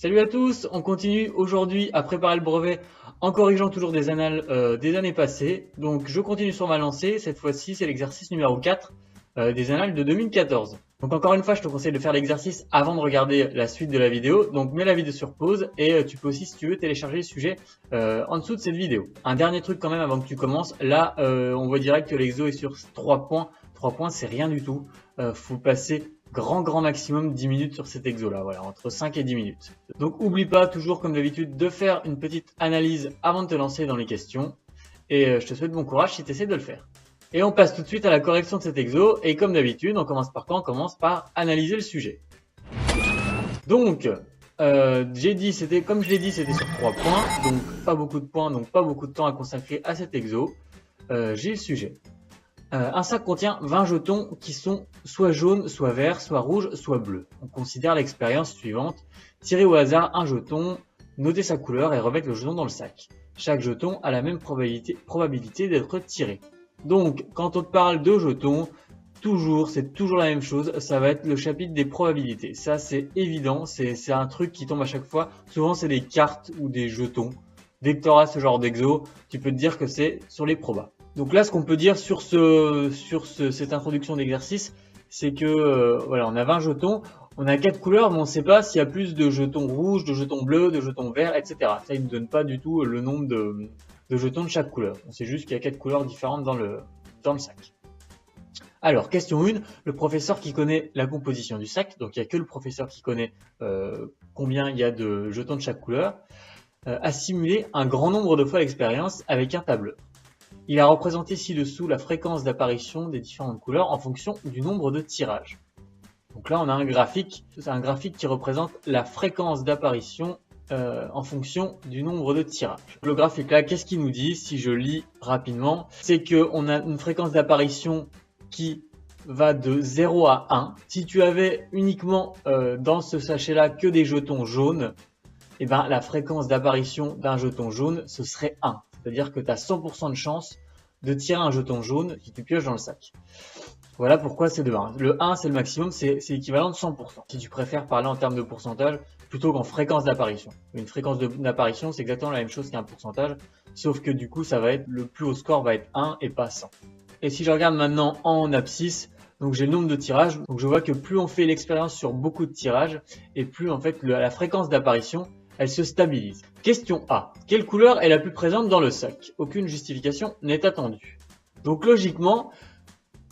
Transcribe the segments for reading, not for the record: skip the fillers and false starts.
Salut à tous, on continue aujourd'hui à préparer le brevet en corrigeant toujours des annales des années passées. Donc je continue sur ma lancée, cette fois-ci c'est l'exercice numéro 4 des annales de 2014. Donc encore une fois je te conseille de faire l'exercice avant de regarder la suite de la vidéo. Donc mets la vidéo sur pause et tu peux aussi si tu veux télécharger le sujet en dessous de cette vidéo. Un dernier truc quand même avant que tu commences, là on voit direct que l'exo est sur 3 points. 3 points c'est rien du tout, faut passer grand maximum 10 minutes sur cet exo là, voilà, entre 5 et 10 minutes. Donc oublie pas toujours comme d'habitude de faire une petite analyse avant de te lancer dans les questions et je te souhaite bon courage si tu essaies de le faire. Et on passe tout de suite à la correction de cet exo et comme d'habitude on commence par quoi? On commence par analyser le sujet. Donc j'ai dit, comme je l'ai dit, c'était sur 3 points, donc pas beaucoup de points, donc pas beaucoup de temps à consacrer à cet exo. J'ai le sujet. Un sac contient 20 jetons qui sont soit jaunes, soit verts, soit rouges, soit bleus. On considère l'expérience suivante. Tirer au hasard un jeton, noter sa couleur et remettre le jeton dans le sac. Chaque jeton a la même probabilité d'être tiré. Donc, quand on te parle de jetons, c'est toujours la même chose. Ça va être le chapitre des probabilités. Ça, c'est évident. C'est un truc qui tombe à chaque fois. Souvent, c'est des cartes ou des jetons. Dès que tu auras ce genre d'exo, tu peux te dire que c'est sur les probas. Donc là, ce qu'on peut dire sur cette introduction d'exercice, c'est que voilà, on a 20 jetons, on a 4 couleurs, mais on ne sait pas s'il y a plus de jetons rouges, de jetons bleus, de jetons verts, etc. Ça, il ne donne pas du tout le nombre de jetons de chaque couleur. On sait juste qu'il y a 4 couleurs différentes dans le sac. Alors, question 1, le professeur qui connaît la composition du sac, donc il n'y a que le professeur qui connaît combien il y a de jetons de chaque couleur, a simulé un grand nombre de fois l'expérience avec un tableur. Il a représenté ci-dessous la fréquence d'apparition des différentes couleurs en fonction du nombre de tirages. Donc là, on a un graphique, c'est un graphique qui représente la fréquence d'apparition en fonction du nombre de tirages. Le graphique là, qu'est-ce qu'il nous dit? Si je lis rapidement, c'est qu'on a une fréquence d'apparition qui va de 0 à 1. Si tu avais uniquement dans ce sachet-là que des jetons jaunes, et ben, la fréquence d'apparition d'un jeton jaune, ce serait 1. C'est-à-dire que tu as 100% de chance de tirer un jeton jaune si tu pioches dans le sac. Voilà pourquoi c'est de 1. Le 1, c'est le maximum, c'est l'équivalent de 100%. Si tu préfères parler en termes de pourcentage, plutôt qu'en fréquence d'apparition. Une fréquence d'apparition, c'est exactement la même chose qu'un pourcentage, sauf que du coup, ça va être le plus haut score va être 1 et pas 100. Et si je regarde maintenant en abscisse, donc j'ai le nombre de tirages, donc je vois que plus on fait l'expérience sur beaucoup de tirages, et plus en fait la fréquence d'apparition, elle se stabilise. Question A. Quelle couleur est la plus présente dans le sac? Aucune justification n'est attendue. Donc logiquement,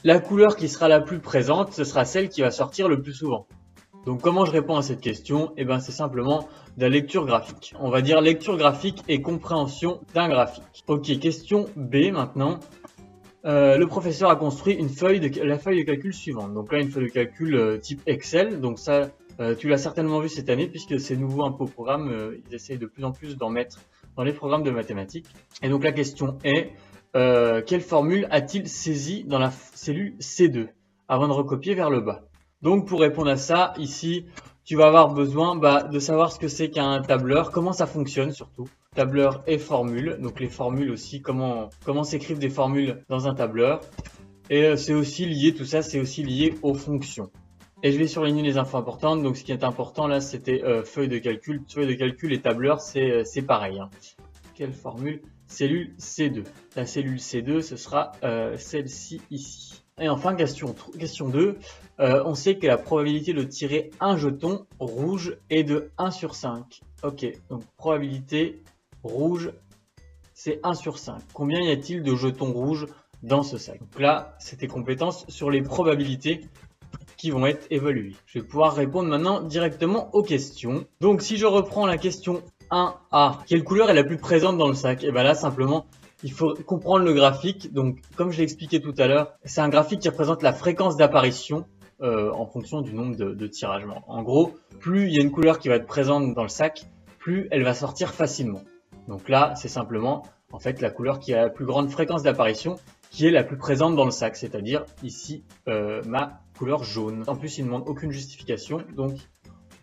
la couleur qui sera la plus présente, ce sera celle qui va sortir le plus souvent. Donc comment je réponds à cette question? Eh bien c'est simplement de la lecture graphique. On va dire lecture graphique et compréhension d'un graphique. Ok, question B maintenant. Le professeur a construit la feuille de calcul suivante. Donc là, une feuille de calcul type Excel. Donc ça, tu l'as certainement vu cette année puisque c'est nouveau un peu au programme. Ils essayent de plus en plus d'en mettre dans les programmes de mathématiques. Et donc la question est, quelle formule a-t-il saisi dans la cellule C2 avant de recopier vers le bas? Donc pour répondre à ça, ici, tu vas avoir besoin de savoir ce que c'est qu'un tableur, comment ça fonctionne surtout. Tableur et formule, donc les formules aussi, comment s'écrivent des formules dans un tableur. Et c'est aussi lié, tout ça, c'est aussi lié aux fonctions. Et je vais surligner les infos importantes. Donc ce qui est important là, c'était feuille de calcul. Feuille de calcul et tableur, c'est pareil. Hein. Quelle formule? Cellule C2. La cellule C2, ce sera celle-ci ici. Et enfin, question 2. On sait que la probabilité de tirer un jeton rouge est de 1 sur 5. Ok, donc probabilité rouge, c'est 1 sur 5. Combien y a-t-il de jetons rouges dans ce sac? Donc là, c'est tes compétences sur les probabilités qui vont être évaluées. Je vais pouvoir répondre maintenant directement aux questions. Donc si je reprends la question 1A, quelle couleur est la plus présente dans le sac? Et bien là, simplement, il faut comprendre le graphique. Donc comme je l'ai expliqué tout à l'heure, c'est un graphique qui représente la fréquence d'apparition en fonction du nombre de tirages. En gros, plus il y a une couleur qui va être présente dans le sac, plus elle va sortir facilement. Donc là, c'est simplement en fait la couleur qui a la plus grande fréquence d'apparition qui est la plus présente dans le sac, c'est-à-dire ici ma couleur jaune. En plus, il ne demande aucune justification, donc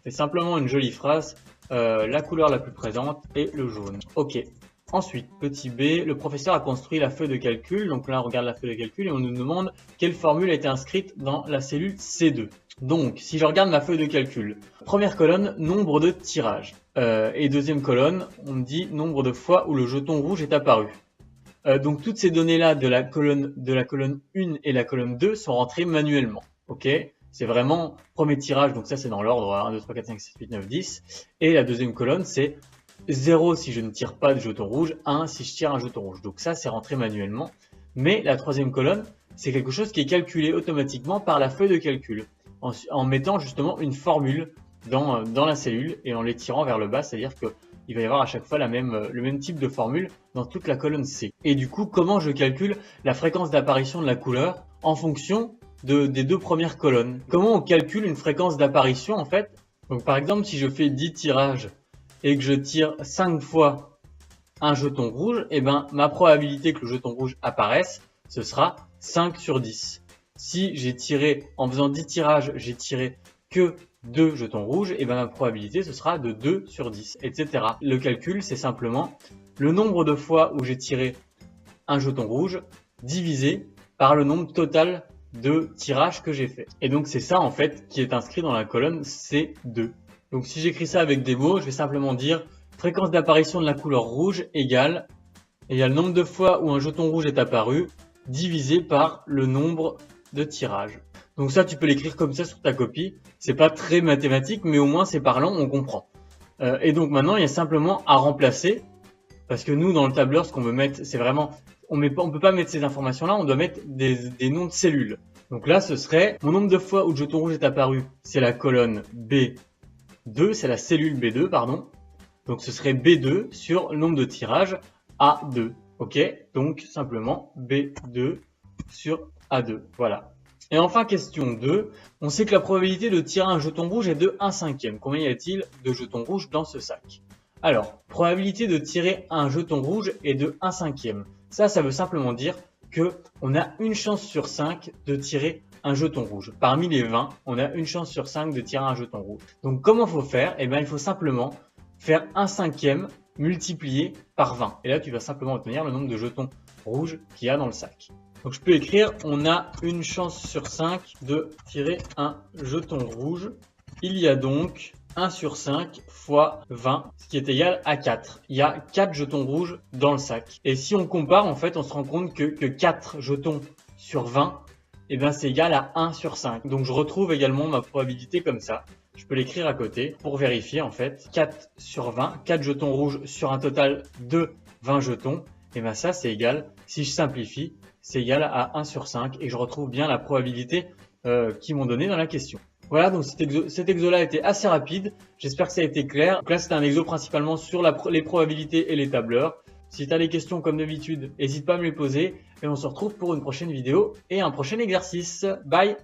c'est simplement une jolie phrase, la couleur la plus présente est le jaune. Ok. Ensuite, petit b, le professeur a construit la feuille de calcul. Donc là, on regarde la feuille de calcul et on nous demande quelle formule a été inscrite dans la cellule C2. Donc, si je regarde ma feuille de calcul, première colonne, nombre de tirages. Et deuxième colonne, on me dit nombre de fois où le jeton rouge est apparu. Donc, toutes ces données-là de la colonne 1 et la colonne 2 sont rentrées manuellement. Ok, c'est vraiment premier tirage, donc ça c'est dans l'ordre 1, 2, 3, 4, 5, 6, 8, 9, 10. Et la deuxième colonne, c'est 0 si je ne tire pas de jeton rouge, 1 si je tire un jeton rouge. Donc ça, c'est rentré manuellement. Mais la troisième colonne, c'est quelque chose qui est calculé automatiquement par la feuille de calcul, en mettant justement une formule dans la cellule et en les tirant vers le bas, c'est-à-dire qu'il va y avoir à chaque fois le même type de formule dans toute la colonne C. Et du coup, comment je calcule la fréquence d'apparition de la couleur en fonction des deux premières colonnes? Comment on calcule une fréquence d'apparition en fait? Donc par exemple, si je fais 10 tirages et que je tire 5 fois un jeton rouge, et ben ma probabilité que le jeton rouge apparaisse, ce sera 5 sur 10. Si j'ai tiré, en faisant 10 tirages, j'ai tiré que 2 jetons rouges, et ben ma probabilité ce sera de 2 sur 10, etc. Le calcul, c'est simplement le nombre de fois où j'ai tiré un jeton rouge divisé par le nombre total de tirages que j'ai fait. Et donc c'est ça en fait qui est inscrit dans la colonne C2. Donc si j'écris ça avec des mots, je vais simplement dire fréquence d'apparition de la couleur rouge égale nombre de fois où un jeton rouge est apparu divisé par le nombre de tirages. Donc ça, tu peux l'écrire comme ça sur ta copie. C'est pas très mathématique, mais au moins c'est parlant, on comprend. Et donc maintenant, il y a simplement à remplacer, parce que nous, dans le tableur, ce qu'on veut mettre, c'est vraiment, on peut pas mettre ces informations-là, on doit mettre des noms de cellules. Donc là, ce serait mon nombre de fois où le jeton rouge est apparu, c'est la colonne B2, c'est la cellule B2, pardon. Donc ce serait B2 sur le nombre de tirages A2. Ok, donc simplement B2 sur A2. Voilà. Et enfin, question 2. On sait que la probabilité de tirer un jeton rouge est de 1/5. Combien y a-t-il de jetons rouges dans ce sac? Alors, probabilité de tirer un jeton rouge est de 1/5. Ça veut simplement dire que on a une chance sur 5 de tirer un jeton rouge. Parmi les 20, on a une chance sur 5 de tirer un jeton rouge. Donc comment faut faire? Eh bien, il faut simplement faire 1/5 multiplié par 20. Et là, tu vas simplement obtenir le nombre de jetons rouges qu'il y a dans le sac. Donc je peux écrire, on a une chance sur 5 de tirer un jeton rouge. Il y a donc 1 sur 5 fois 20, ce qui est égal à 4. Il y a 4 jetons rouges dans le sac. Et si on compare, en fait, on se rend compte que 4 jetons sur 20, eh ben, c'est égal à 1 sur 5. Donc je retrouve également ma probabilité comme ça. Je peux l'écrire à côté pour vérifier en fait. 4 sur 20, 4 jetons rouges sur un total de 20 jetons. Et bien ça c'est égal, si je simplifie, c'est égal à 1 sur 5 et je retrouve bien la probabilité qu'ils m'ont donnée dans la question. Voilà, donc cet exo-là était assez rapide. J'espère que ça a été clair. Donc là c'était un exo principalement sur les probabilités et les tableurs. Si tu as des questions comme d'habitude, n'hésite pas à me les poser et on se retrouve pour une prochaine vidéo et un prochain exercice. Bye!